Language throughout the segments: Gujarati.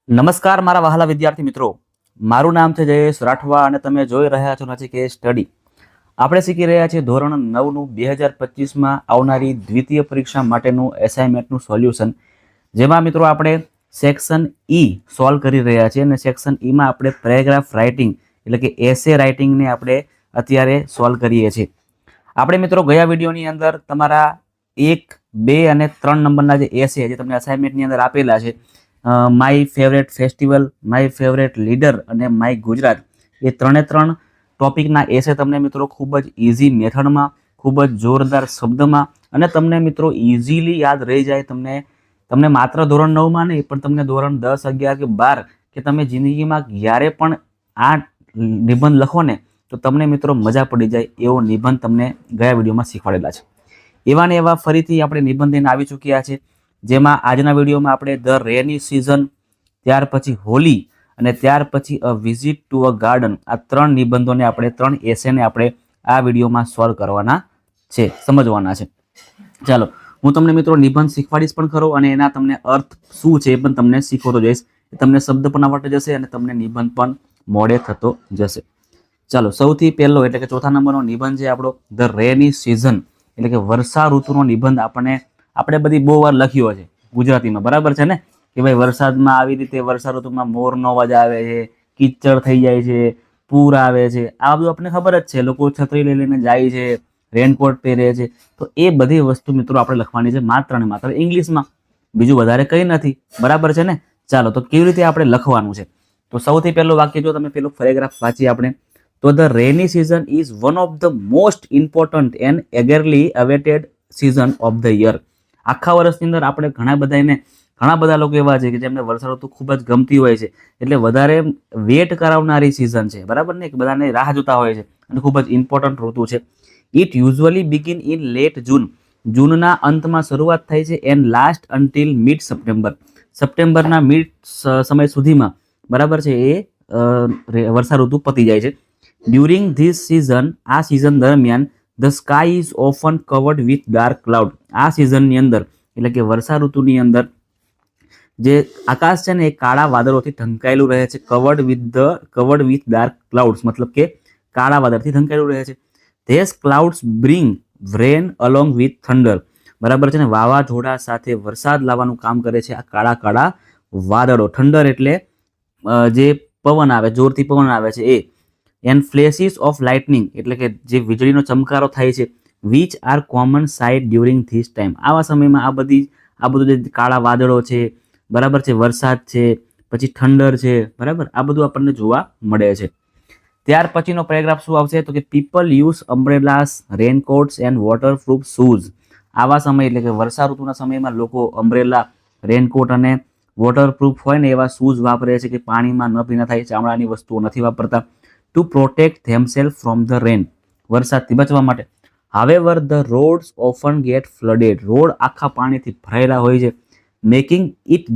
નમસ્કાર મારા વહાલા વિદ્યાર્થી મિત્રો, મારું નામ છે જયેશ રાઠવા અને તમે જોઈ રહ્યા છો નચિકેત સ્ટડી. આપણે શીખી રહ્યા છીએ ધોરણ 9નું 2025માં આવનારી દ્વિતીય પરીક્ષા માટેનું એસાઇનમેન્ટનું સોલ્યુશન, જેમાં મિત્રો આપણે સેક્શન ઈ સોલ્વ કરી રહ્યા છીએ અને સેક્શન ઈમાં આપણે પેરેગ્રાફ રાઇટિંગ એટલે કે એસે રાઇટિંગને આપણે અત્યારે સોલ્વ કરીએ છીએ. આપણે મિત્રો ગયા વિડીયોની અંદર તમારા 1, 2 અને 3 નંબરના જે એસે જે તમને અસાઇનમેન્ટની અંદર આપેલા છે, my favourite festival, my favourite leader અને માય ગુજરાત, એ ત્રણે ત્રણ ટોપિકના એસે તમને મિત્રો ખૂબ જ ઇઝી મેથડમાં, ખૂબ જ જોરદાર શબ્દમાં અને તમને મિત્રો ઇઝીલી યાદ રહી જાય. તમને માત્ર ધોરણ 9માં નહીં પણ તમને ધોરણ 10, 11 કે 12 કે તમે જિંદગીમાં જ્યારે પણ આ નિબંધ લખો ને તો તમને મિત્રો મજા પડી જાય એવો નિબંધ તમને ગયા વિડીયોમાં શીખવાડેલા છે. એવા ને એવા ફરીથી આપણે નિબંધ લઈને આવી ચૂક્યા છે, જેમાં આજના વિડીયોમાં આપણે ધ રેની સિઝન, ત્યાર પછી હોલી અને ત્યાર પછી a visit to a garden, આ ત્રણ નિબંધોને આપણે, ત્રણ એસેને આપણે આ વિડીયોમાં સોલ્વ કરવાના છે, સમજવાના છે. ચાલો, હું તમને મિત્રો નિબંધ શીખવાડીશ પણ ખરો અને એના તમને અર્થ શું છે એ પણ તમને શીખવતો જઈશ. તમને શબ્દ પણ આવડતો જશે અને તમને નિબંધ પણ મોડે થતો જશે. ચાલો, સૌથી પહેલો એટલે કે ચોથા નંબરનો નિબંધ છે આપણો ધ રેની સિઝન એટલે કે વર્ષા ઋતુનો નિબંધ. આપણે બધી બહુ વાર લખ્યો છે ગુજરાતીમાં, બરાબર છે ને, કે ભાઈ વરસાદમાં આવી રીતે વર્ષા ઋતુમાં મોરનો અવાજ આવે છે, કીચડ થઈ જાય છે, પૂર આવે છે, આ બધું આપણને ખબર જ છે. લોકો છત્રી લઈને જાય છે, રેનકોટ પહેરે છે, તો એ બધી વસ્તુ મિત્રો આપણે લખવાની છે માત્ર ને માત્ર ઇંગ્લિશમાં, બીજું વધારે કંઈ નથી, બરાબર છે ને. ચાલો, તો કેવી રીતે આપણે લખવાનું છે? તો સૌથી પહેલું વાક્ય, જો તમે પેલું પેરેગ્રાફ વાંચીએ આપણે, તો the rainy season is one of the most important and eagerly awaited season of the year. આખા વર્ષની અંદર આપણે ઘણા બધા લોકો એવા છે કે જેમને વર્ષા ઋતુ ખૂબ જ ગમતી હોય છે, એટલે વધારે વેટ કરાવનારી સિઝન છે, બરાબર ને, કે બધાને રાહ જોતા હોય છે અને ખૂબ જ ઇમ્પોર્ટન્ટ ઋતુ છે. It usually begin in late June, જૂનના અંતમાં શરૂઆત થાય છે, and last until mid September, સપ્ટેમ્બરના મિડ સમય સુધીમાં, બરાબર છે, એ વર્ષા ઋતુ પતી જાય છે. ડ્યુરિંગ ધીસ સિઝન, આ સિઝન દરમિયાન, the sky is often covered with dark cloud, આ સિઝનની અંદર એટલે કે વર્ષા ઋતુની અંદર જે આકાશ છે ને એ કાળા વાદળોથી ઢંકાયેલું રહે છે. કવર્ડ વિથ ડાર્ક ક્લાઉડ્સ મતલબ કે કાળા વાદળથી ઢંકાયેલું રહે છે. This clouds bring rain along with thunder, બરાબર છે ને, વાવાઝોડા સાથે વરસાદ લાવવાનું કામ કરે છે આ કાળા કાળા વાદળો. થંડર એટલે જે પવન આવે, જોરથી પવન આવે છે એ. એન્ડ ફ્લેશિસ ઓફ લાઇટનિંગ એટલે કે જે વીજળીનો ચમકારો થાય છે, which are common site during this time, આવા સમયમાં આ બધું જે કાળા વાદળો છે, બરાબર છે, વરસાદ છે, પછી ઠંડર છે, બરાબર, આ બધું આપણને જોવા મળે છે. ત્યાર પછીનો પેરેગ્રાફ શું આવશે? તો કે people use umbrellas, raincoats and waterproof shoes. આવા સમય એટલે કે વર્ષા ઋતુના સમયમાં લોકો અમ્બ્રેલા, રેનકોટ અને વોટરપ્રૂફ હોય ને એવા શૂઝ વાપરે છે કે પાણીમાં ન ભીના થાય, ચામડાની વસ્તુઓ નથી વાપરતા. To protect themself from the rain, વરસાદથી બચવા માટે. However the roads often get flooded, road આખા પાણીથી ભરાયેલા હોય છે. Making it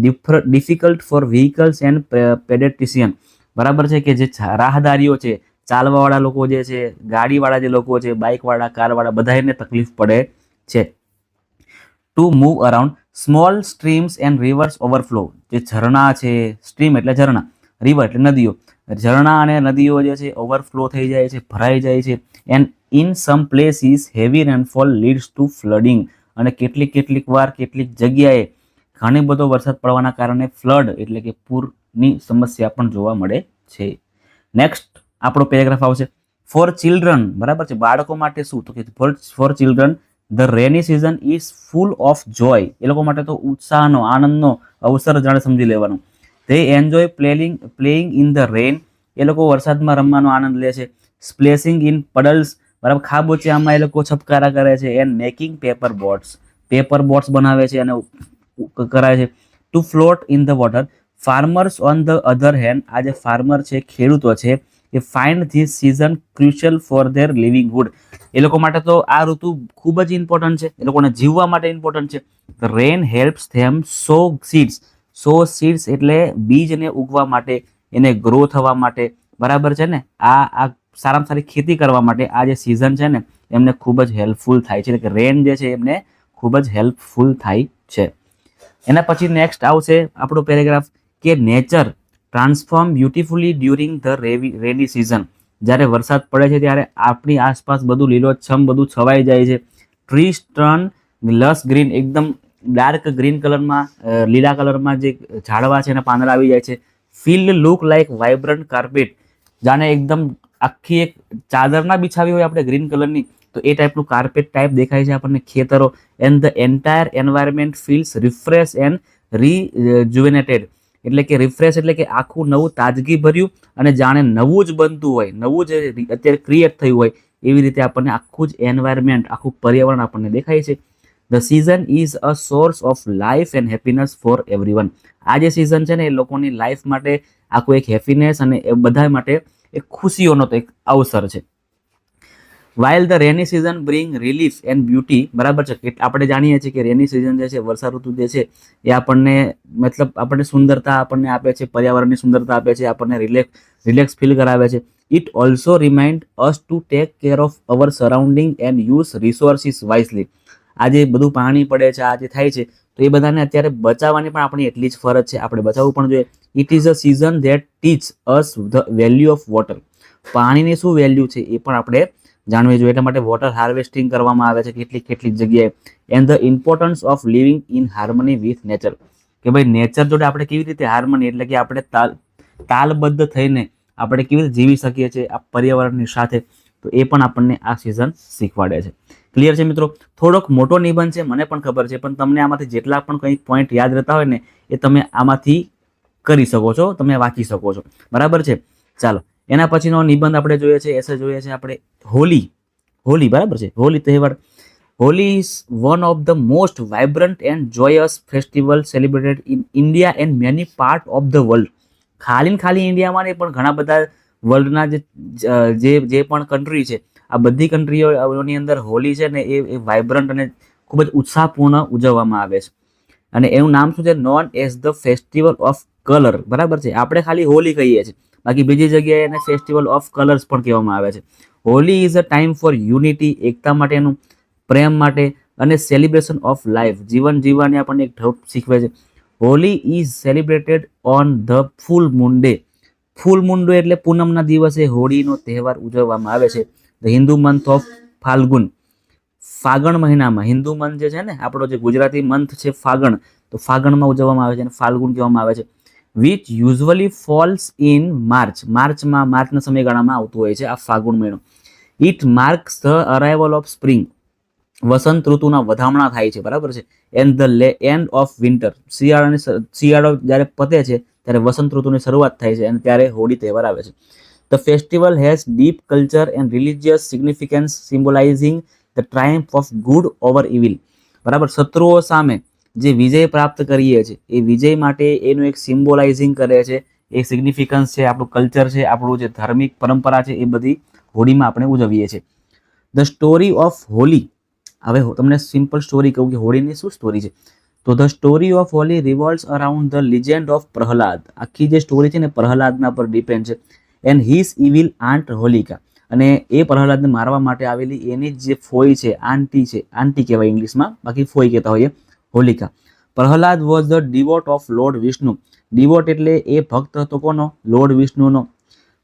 difficult for vehicles and pedestrian, બરાબર છે, કે જે રાહદારીઓ છે, ચાલવાવાળા લોકો જે છે, ગાડીવાળા જે લોકો છે, બાઇકવાળા, કારવાળા, બધાને તકલીફ પડે છે. To move around small streams and reverse overflow, જે ઝરણા છે, સ્ટ્રીમ એટલે ઝરણા, રિવર એટલે નદીઓ, ઝરણા અને નદીઓ જે છે ઓવરફ્લો થઈ જાય છે, ભરાઈ જાય છે. And in sum places heavy rainfall leads two flooding, અને કેટલીક વાર કેટલીક જગ્યાએ ઘણી બધો વરસાદ પડવાના કારણે ફ્લડ એટલે કે પૂરની સમસ્યા પણ જોવા મળે છે. નેક્સ્ટ આપણો પેરેગ્રાફ આવશે ફોર ચિલ્ડ્રન, બરાબર છે, બાળકો માટે શું? તો કે for children the rainy season is full of joy, એ લોકો માટે તો ઉત્સાહનો, આનંદનો અવસર જાણે સમજી લેવાનું. They enjoy playing in the rain, એ લોકો વરસાદમાં રમવાનો આનંદ લે છે. સ્પ્લેશિંગ ઇન પડલ્સ, બરાબર, ખાબોચિયામાં એ લોકો છપકારા કરે છે. એન્ડ મેકિંગ પેપર બોટ્સ બનાવે છે અને કરાય છે. To float in the water, farmers on the other hand, આ જે ફાર્મર છે, ખેડૂતો છે, એ find this season crucial for their livelihood, એ લોકો માટે તો આ ઋતુ ખૂબ જ ઇમ્પોર્ટન્ટ છે, એ લોકોને જીવવા માટે ઇમ્પોર્ટન્ટ છે. The rain helps them so seeds એટલે બીજને ઉગવા માટે, એને ગ્રો થવા માટે, બરાબર છે ને, આ સારામાં સારી ખેતી કરવા માટે આ જે સિઝન છે ને એમને ખૂબ જ હેલ્પફુલ થાય છે, એટલે કે રેન જે છે એમને ખૂબ જ હેલ્પફુલ થાય છે. એના પછી નેક્સ્ટ આવશે આપણો પેરેગ્રાફ કે nature transform beautifully during the rainy season. જ્યારે વરસાદ પડે છે ત્યારે આપણી આસપાસ બધું લીલોછમ બધું છવાઈ જાય છે. ટ્રીસ ટર્ન લસ ગ્રીન, એકદમ ડાર્ક ગ્રીન કલરમાં, લીલા કલરમાં જે ઝાડવા છે એના પાંદડા આવી જાય છે. Field look like vibrant carpet, જાણે એકદમ આખી એક ચાદર ના બિછાવી હોય આપણે ગ્રીન કલરની, તો એ ટાઈપનું કાર્પેટ ટાઈપ દેખાય છે આપણને ખેતરો. And the entire environment feels refresh and rejuvenated, એટલે કે રિફ્રેશ એટલે કે આખું નવું તાજગી ભર્યું અને જાણે નવું જ બનતું હોય, નવું જ અત્યારે ક્રિએટ થયું હોય એવી રીતે આપણને આખું જ એન્વાયરમેન્ટ, આખું પર્યાવરણ આપણને દેખાય છે. The season is a source of life and happiness four everyone. આ જે સિઝન છે ને એ લોકોની લાઈફ માટે આખું એક હેપીનેસ અને એ બધા માટે એક ખુશીઓનો તો એક અવસર છે. While the rainy season bring relief and beauty, બરાબર છે. આપણે જાણીએ છીએ કે રેની સિઝન જે છે, વર્ષા ઋતુ જે છે એ આપણને મતલબ આપણને સુંદરતા આપણને આપે છે, પર્યાવરણની સુંદરતા આપે છે, આપણને રિલેક્સ ફીલ કરાવે છે. It also remind us to take care of our surrounding and use resources wisely. આ જે બધું પાણી પડે છે, આ જે થાય છે, તો એ બધાને અત્યારે બચાવવાની પણ આપણી એટલી જ ફરજ છે, આપણે બચાવવું પણ જોઈએ. It is a season that teach us the value of water. પાણીની શું વેલ્યુ છે એ પણ આપણે જાણવી જોઈએ. એટલા માટે વોટર હાર્વેસ્ટિંગ કરવામાં આવે છે કેટલીક જગ્યાએ. And the importance of living in harmony with nature, કે ભાઈ નેચર જોડે આપણે કેવી રીતે હાર્મની, એટલે કે આપણે તાલબદ્ધ થઈને આપણે કેવી રીતે જીવી શકીએ છીએ આ પર્યાવરણની સાથે, તો એ પણ આપણને આ સિઝન શીખવાડે છે. ક્લિયર છે મિત્રો? થોડોક મોટો નિબંધ છે, મને પણ ખબર છે, પણ તમને આમાંથી જેટલા પણ કંઈ પોઈન્ટ યાદ રહેતા હોય ને એ તમે આમાંથી કરી શકો છો, તમે વાંચી શકો છો, બરાબર છે. ચાલો, એના પછીનો નિબંધ આપણે જોઈએ છે, એસે જોઈએ છે આપણે હોલી, બરાબર છે. હોલી તહેવાર. Holi is one of the most vibrant and Joyce festival celebrated in India and many part of the world. ખાલી ઇન્ડિયામાં નહીં પણ ઘણા બધા વર્લ્ડના જે પણ કન્ટ્રી છે, આ બધી કન્ટ્રીઓની અંદર હોલી છે ને એ વાઇબ્રન્ટ અને ખૂબ જ ઉત્સાહપૂર્ણ ઉજવવામાં આવે છે. અને એનું નામ શું છે? Known as the festival of colour, બરાબર છે. આપણે ખાલી હોલી કહીએ છીએ, બાકી બીજી જગ્યાએ એને ફેસ્ટિવલ ઓફ કલર્સ પણ કહેવામાં આવે છે. Holi is a time for unity, એકતા માટેનું, પ્રેમ માટે, અને સેલિબ્રેશન ઓફ લાઈફ, જીવન જીવવાની આપણને એક ઢબ શીખવે છે. Holi is celebrated on the full moon day. Full moon day એટલે પૂનમના દિવસે હોળીનો તહેવાર ઉજવવામાં આવે છે. The Hindu month of Falgun, ફાગણ મહિનામાં, હિન્દુ મંથ જે છે ને આપણો જે ગુજરાતી મંથ છે ફાગણ, તો ફાગણમાં ઉજવવામાં આવે છે અને ફાલ્ગુન કહેવામાં આવે છે. વિચ યુઝવલી ફોલ્સ ઇન માર્ચના સમયગાળામાં આવતું હોય છે આ ફાગુન મહિનો. It marks the arrival of spring, વસંત ઋતુના વધામણા થાય છે, બરાબર છે. And the end of winter, શિયાળો જ્યારે પતે છે ત્યારે વસંત ઋતુની શરૂઆત થાય છે અને ત્યારે હોળી તહેવાર આવે છે. The festival has deep culture and religious significance symbolising the triumph of good over evil, બરાબર. શત્રુઓ સામે જે વિજય પ્રાપ્ત કરીએ છીએ એ વિજય માટે એનું એક સિમ્બોલાઇઝિંગ કરે છે, એ સિગ્નિફિકન્સ છે, આપણું કલ્ચર છે, આપણું જે ધાર્મિક પરંપરા છે, એ બધી હોળીમાં આપણે ઉજવીએ છીએ. ધ સ્ટોરી ઓફ હોલી, હવે તમને સિમ્પલ સ્ટોરી કહું કે હોળીની શું સ્ટોરી છે, તો the story of Holi revolves around the legend of Prahlad. આખી જે સ્ટોરી છે ને પ્રહલાદના પર ડિપેન્ડ છે. And his evil aunt Holika, અને એ પ્રહલાદને મારવા માટે આવેલી એની જે ફોઈ છે, આંટી કહેવાય ઇંગ્લિશમાં, બાકી ફોઈ કહેતા હોઈએ, Holika. Prahlad was the devotee of lord Vishnu. Devotee એટલે એ ભક્ત હતો કોનો? લોર્ડ વિષ્ણુનો.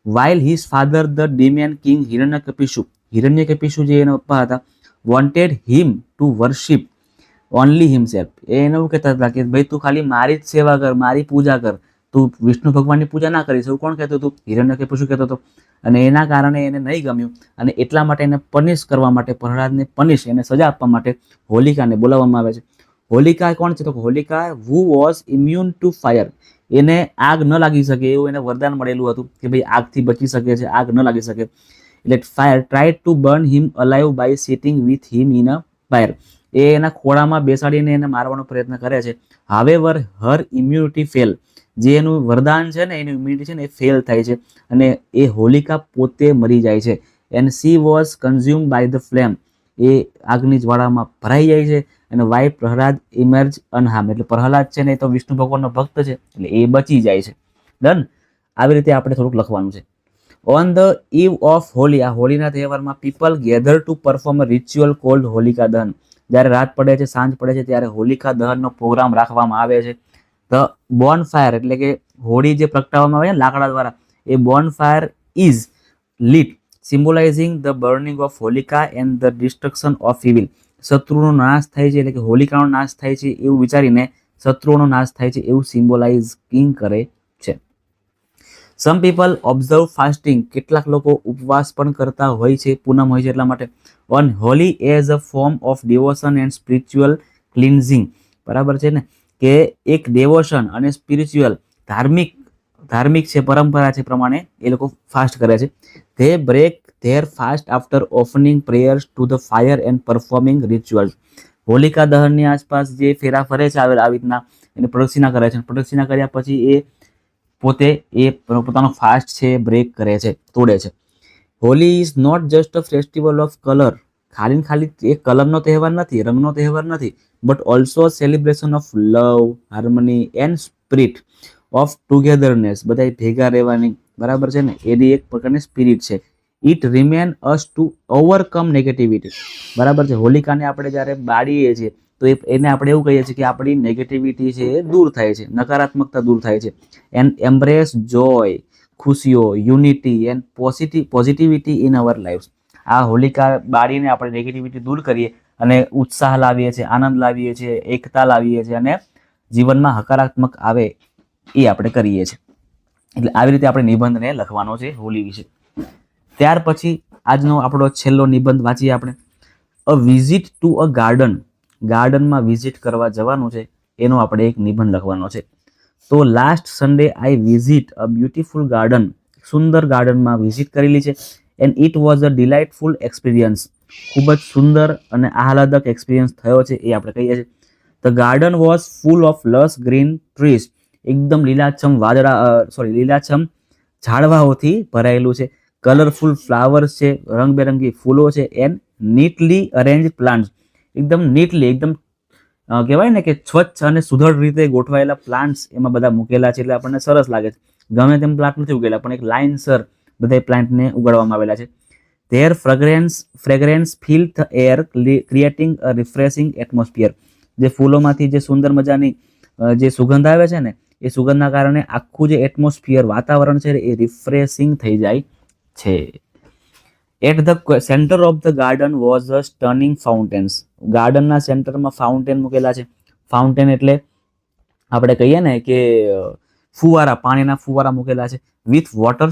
While his father the demon king Hiranyakashipu જે એના પપ્પા હતા, wanted him to worship only himself. એને એવું કહેતા હતા કે ભાઈ તું ખાલી મારી જ સેવા કર, મારી પૂજા કર, તું વિષ્ણુ ભગવાનની પૂજા ના કરીશ. એવું કોણ કહેતું હતું? હિરણ્યકશિપુ કહેતો હતો. અને એના કારણે એને નહીં ગમ્યું અને એટલા માટે એને પનિશ કરવા માટે, પ્રહલાદને એને સજા આપવા માટે હોલિકાને બોલાવવામાં આવે છે. હોલિકા કોણ છે? તો Holika who was immune two fire. એને આગ ન લાગી શકે એવું એને વરદાન મળેલું હતું કે ભાઈ આગથી બચી શકે છે, આગ ન લાગી શકે. એટલે fire try to burn him alive by sitting with him in a fire. એ એના ખોળામાં બેસાડીને એને મારવાનો પ્રયત્ન કરે છે. હાવેવર હર ઇમ્યુનિટી ફેલ, જે એનું વરદાન છે ને એની ઇમ્યુનિટી છે ને એ ફેલ થાય છે અને એ હોલિકા પોતે મરી જાય છે. And she was consume by the flame, એ આગની જ્વાળામાં ભરાઈ જાય છે. અને વાય પ્રહલાદ ઇમર્જ અનહાર્મ, એટલે પ્રહલાદ છે ને એ તો વિષ્ણુ ભગવાનનો ભક્ત છે એટલે એ બચી જાય છે. ડન. આવી રીતે આપણે થોડુંક લખવાનું છે. On the eve of Holi, આ હોળીના તહેવારમાં પીપલ ગેધર ટુ પરફોર્મ અ રિચ્યુઅલ કોલ્ડ હોલિકા દહન. જ્યારે રાત પડે છે, સાંજ પડે છે ત્યારે હોલિકા દહનનો પ્રોગ્રામ રાખવામાં આવે છે. ધ બોન ફાયર એટલે કે હોળી જે પ્રગટાવવામાં આવે છે લાકડા દ્વારા, એ bonfire is lit symbolizing the burning of Holika and the destruction of evil. શત્રુનો નાશ થાય છે એટલે કે હોલિકાનો નાશ થાય છે એવું વિચારીને શત્રુઓનો નાશ થાય છે એવું સિમ્બોલાઇઝિંગ કરે છે. સમ પીપલ ઓબ્ઝર્વ ફાસ્ટિંગ, કેટલાક લોકો ઉપવાસ પણ કરતા હોય છે, પૂનમ હોય છે એટલા માટે. On Holi as a form of devotion and spiritual cleansing, બરાબર છે ને, કે એક ડેવોશન અને સ્પિરિચ્યુઅલ ધાર્મિક છે, પરંપરા છે પ્રમાણે એ લોકો ફાસ્ટ કરે છે. They break their fast after offering prayers to the fire and performing rituals. Holika દહનની આસપાસ જે ફેરા ફરે છે આવી રીતના એની પ્રદક્ષિણા કરે છે. પ્રદક્ષિણા કર્યા પછી એ પોતે પોતાનો ફાસ્ટ છે બ્રેક કરે છે, તોડે છે. Holi is not just a festival of colour, ખાલી એક કલરનો તહેવાર નથી, રંગનો તહેવાર નથી, but also celebration of love, harmony and spirit of togetherness, બધા ભેગા રહેવાની, બરાબર છે ને, એની એક પ્રકારની સ્પિરિટ છે. It remain us to overcome negativity, બરાબર છે. હોલિકાને આપણે જ્યારે બાળીએ છીએ તો એને આપણે એવું કહીએ છીએ કે આપણી નેગેટિવિટી છે એ દૂર થાય છે, નકારાત્મકતા દૂર થાય છે. એન્ડ એમ્બ્રેસ જોય, ખુશીઓ, unity and positivity in our life. આ હોલિકા બાળીને આપણે નેગેટિવિટી દૂર કરીએ અને ઉત્સાહ લાવીએ છીએ, આનંદ લાવીએ છીએ, એકતા લાવીએ છીએ અને જીવનમાં હકારાત્મક આવે એ આપણે કરીએ છીએ. એટલે આવી રીતે આપણે નિબંધને લખવાનો છે હોલી વિશે. ત્યાર પછી આજનો આપણો છેલ્લો નિબંધ વાંચીએ આપણે. A visit to a garden, ગાર્ડનમાં વિઝિટ કરવા જવાનું છે એનો આપણે એક નિબંધ લખવાનો છે. તો last Sunday I visit a beautiful garden, સુંદર ગાર્ડનમાં વિઝિટ કરેલી છે. And it was a delightful experience, ખૂબ જ સુંદર અને આહલાદક એક્સપિરિયન્સ થયો છે એ આપણે કહીએ છીએ. The garden was full of lush green trees, એકદમ લીલાછમ ઝાડવાઓથી ભરાયેલું છે. કલરફુલ ફ્લાવર્સ છે, રંગબેરંગી ફૂલો છે. એન્ડ નીટલી અરેન્જ પ્લાન્ટ્સ, એકદમ નીટલી, એકદમ કહેવાય ને કે સ્વચ્છ અને સુધડ રીતે ગોઠવાયેલા પ્લાન્ટ્સ એમાં બધા મૂકેલા છે એટલે આપણને સરસ લાગે છે. ગમે તેમ પ્લાન્ટ નથી ઉગેલા પણ એક લાઇનસર બધા પ્લાન્ટને ઉગાડવામાં આવેલા છે. Their fragrance fill the air creating a refreshing atmosphere, જે ફૂલોમાંથી જે સુંદર મજાની જે સુગંધ આવે છે ને એ સુગંધના કારણે આખું જે એટમોસ્ફિયર વાતાવરણ છે એ રિફ્રેશિંગ થઈ જાય છે. At the centre of the garden was a stunning fountains, ગાર્ડનના સેન્ટરમાં ફાઉન્ટેન મૂકેલા છે. ફાઉન્ટેન એટલે આપણે કહીએ ને કે ફુવારા, પાણીના ફુવારા મૂકેલા છે. With water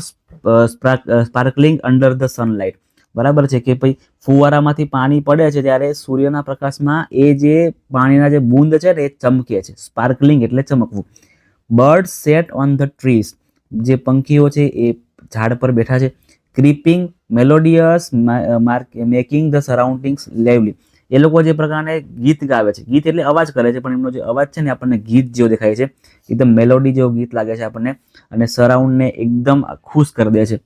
sparkling under the sunlight, બરાબર છે કે ભાઈ ફુવારામાંથી પાણી પડે છે ત્યારે સૂર્યના પ્રકાશમાં એ જે પાણીના જે બૂંદ છે ને એ ચમકે છે. સ્પાર્કલિંગ એટલે ચમકવું. Bird set on the trees, જે પંખીઓ છે એ ઝાડ પર બેઠા છે. Creeping melodious making the surroundings lively, એ લોકો જે પ્રકારે ગીત ગાવે છે, ગીત એટલે અવાજ કરે છે પણ એમનો જે અવાજ છે ને આપણને ગીત જેવો દેખાય છે, એકદમ મેલોડી જેવો ગીત લાગે છે આપણને અને સરાઉન્ડને એકદમ ખુશ કરી દે છે.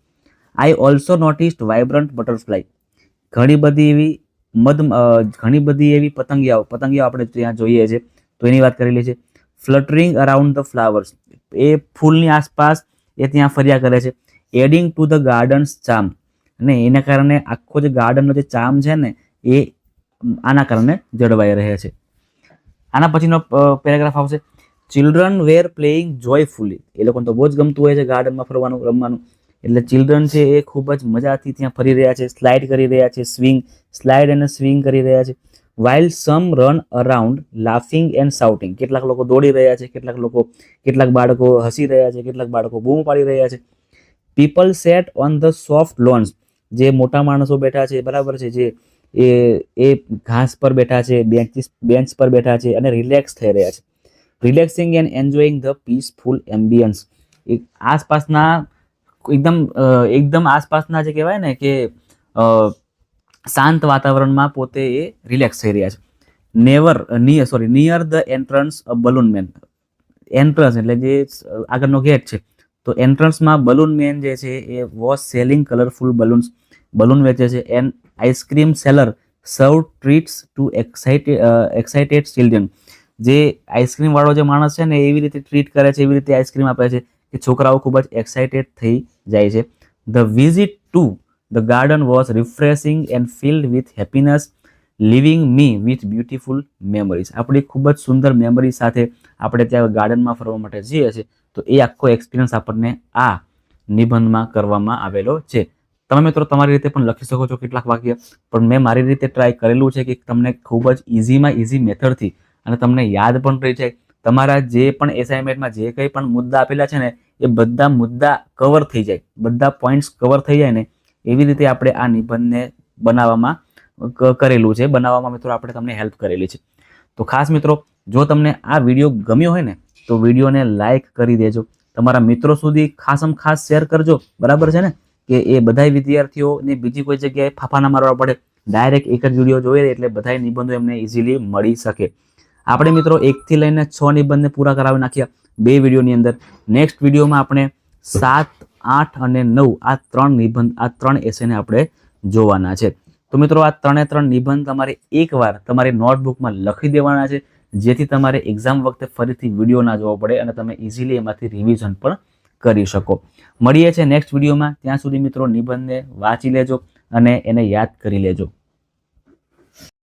I also noticed vibrant butterfly, ઘણી બધી એવી પતંગિયાઓ આપણે ત્યાં જોઈએ છે તો એની વાત કરેલી છે. ફ્લટરિંગ અરાઉન્ડ ધ ફ્લાવર્સ, એ ફૂલની આસપાસ એ ત્યાં ફર્યા કરે છે. Adding to the gardens charm, અને એના કારણે આખો જે ગાર્ડનનો જે ચાર્મ છે ને એ આના કારણે જળવાઈ રહે છે. આના પછીનો પેરેગ્રાફ આવશે. ચિલ્ડ્રન વેર પ્લેઇંગ જોયફુલી, એ લોકોને તો બહુ જ ગમતું હોય છે ગાર્ડનમાં ફરવાનું, રમવાનું. એટલે ચિલ્ડ્રન છે એ ખૂબ જ મજાથી ત્યાં ફરી રહ્યા છે, સ્લાઇડ કરી રહ્યા છે, સ્લાઇડ અને સ્વિંગ કરી રહ્યા છે. While some run around laughing and shouting, કેટલાક લોકો દોડી રહ્યા છે, કેટલાક બાળકો હસી રહ્યા છે, કેટલાક બાળકો બૂમ પાડી રહ્યા છે. People set on the soft loans, જે મોટા માણસો બેઠા છે, બરાબર છે, જે એ ઘાસ પર બેઠા છે, બેન્ચ પર બેઠા છે અને રિલેક્સ થઈ રહ્યા છે. Relaxing and enjoying the peaceful ambience, આસપાસના એકદમ આસપાસના જે કહેવાય ને કે શાંત વાતાવરણમાં પોતે એ રિલેક્સ થઈ રહ્યા છે. Near the entrance a balloon man, entrance એટલે જે આગળનો ગેટ છે તો એન્ટ્રન્સમાં બલૂન મેન જે છે એ વોઝ સેલિંગ કલરફુલ બલૂન વેચે છે. એન્ડ આઈસ્ક્રીમ સેલર સર્વ ટ્રીટ્સ ટુ એક્સાઇટેડ ચિલ્ડ્રન, જે આઈસ્ક્રીમ વાળો જે માણસ છે ને એવી રીતે ટ્રીટ કરે છે, એવી રીતે આઈસ્ક્રીમ આપે છે કે છોકરાઓ ખૂબ જ એક્સાઇટેડ થઈ જાય છે. The visit to the garden was refreshing and field with happiness, living me with beautiful memories. આપણી ખૂબ જ સુંદર મેમરી સાથે આપણે ત્યાં ગાર્ડનમાં ફરવા માટે જઈએ છીએ, તો એ આખો એક્સપિરિયન્સ આપણને આ નિબંધમાં કરવામાં આવેલો છે. તમે મિત્રો તમારી રીતે પણ લખી શકો છો કેટલાક વાક્ય, પણ મેં મારી રીતે ટ્રાય કરેલું છે કે તમને ખૂબ જ ઇઝીમાં ઇઝી મેથડથી અને તમને યાદ પણ રહી જાય. તમારા જે પણ એસાઇનમેન્ટમાં જે કંઈ પણ મુદ્દા આપેલા છે ને એ બધા મુદ્દા કવર થઈ જાય, બધા પોઈન્ટ્સ કવર થઈ જાય ને એવી રીતે આપણે આ નિબંધને બનાવવામાં કરેલું છે. બનાવવામાં મિત્રો આપણે તમને હેલ્પ કરેલી છે. તો ખાસ મિત્રો, જો તમને આ વિડીયો ગમ્યો હોય ને તો વિડીયોને લાઈક કરી દેજો, તમારા મિત્રો સુધી ખાસમ ખાસ શેર કરજો. બરાબર છે ને, કે એ બધા વિદ્યાર્થીઓને બીજી કોઈ જગ્યાએ ફાફા ના મારવા પડે, ડાયરેક્ટ એક જ વિડીયો જોઈએ એટલે બધા નિબંધો એમને ઇઝીલી મળી શકે. આપણે મિત્રો 1 થી લઈને 6 નિબંધને પૂરા કરાવી નાખ્યા 2 વિડીયોની અંદર. નેક્સ્ટ વિડીયોમાં આપણે 7, 8 અને 9 આ 3 નિબંધ, આ 3 એસેને આપણે જોવાના છે. તો મિત્રો આ 3 નિબંધ તમારે એકવાર તમારી નોટબુકમાં લખી દેવાના છે, જેથી તમારે એક્ઝામ વખતે ફરીથી વિડીયો ના જોવો પડે અને તમે ઇઝીલી એમાંથી રિવિઝન પણ કરી શકો. મળીએ છીએ નેક્સ્ટ વિડીયોમાં. ત્યાં સુધી મિત્રો નિબંધને વાંચી લેજો અને એને યાદ કરી લેજો.